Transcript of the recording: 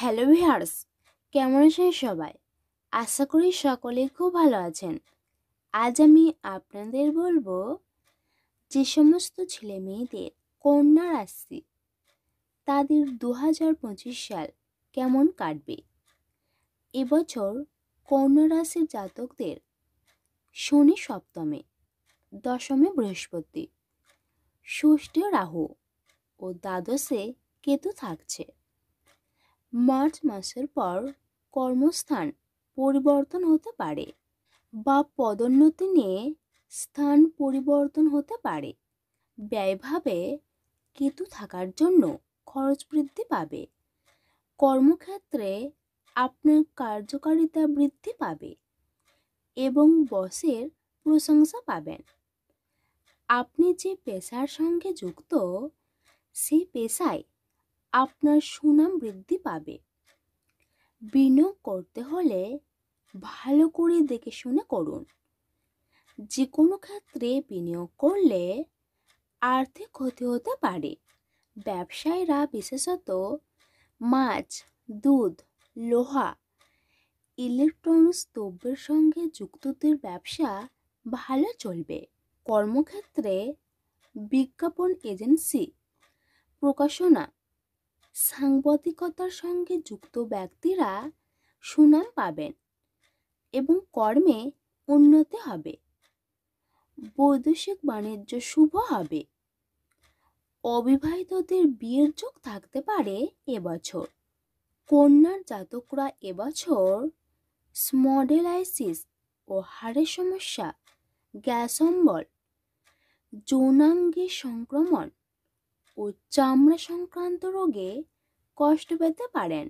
Hello viewers, কেমন আছেন সবাই? আশা করি সকলেই খুব ভালো আছেন। আজ আমি আপনাদের বলবো যে সমস্ত ছেলে মেয়েদের কন্যা রাশি তাদের 2025 সাল কেমন কাটবে। এবছর কন্যা রাশির জাতকদের শনি সপ্তমে, দশমে বৃহস্পতি, ষষ্ঠে রাহু ও দ্বাদশে কেতু থাকছে। মার্চ মাসের পর কর্মস্থান পরিবর্তন হতে পারে বা পদোন্নতি নিয়ে স্থান পরিবর্তন হতে পারে। ব্যয়ভাবে কেতু থাকার জন্য খরচ বৃদ্ধি পাবে। কর্মক্ষেত্রে আপনার কার্যকারিতা বৃদ্ধি পাবে এবং বসের প্রশংসা পাবেন। আপনি যে পেশার সঙ্গে যুক্ত সেই পেশায় আপনার সুনাম বৃদ্ধি পাবে। বিনিয়োগ করতে হলে ভালো করে দেখে শুনে করুন। যে কোনো ক্ষেত্রে বিনিয়োগ করলে আর্থিক ক্ষতি হতে পারে। ব্যবসায়ীরা বিশেষত মাছ, দুধ, লোহা, ইলেকট্রনিক্স দ্রব্যের সঙ্গে যুক্তদের ব্যবসা ভালো চলবে। কর্মক্ষেত্রে বিজ্ঞাপন এজেন্সি, প্রকাশনা, সাংবাদিকতার সঙ্গে যুক্ত ব্যক্তিরা সুনাম পাবেন এবং কর্মে উন্নতি হবে। বৈদেশিক বাণিজ্য শুভ হবে। অবিবাহিতদের বিয়ের যোগ থাকতে পারে এবছর। কন্যার জাতকরা এবছর স্মডেলাইসিস ও হাড়ের সমস্যা, গ্যাস অম্বল, যৌনাঙ্গের সংক্রমণ ও চামড়া সংক্রান্ত রোগে কষ্ট পেতে পারেন।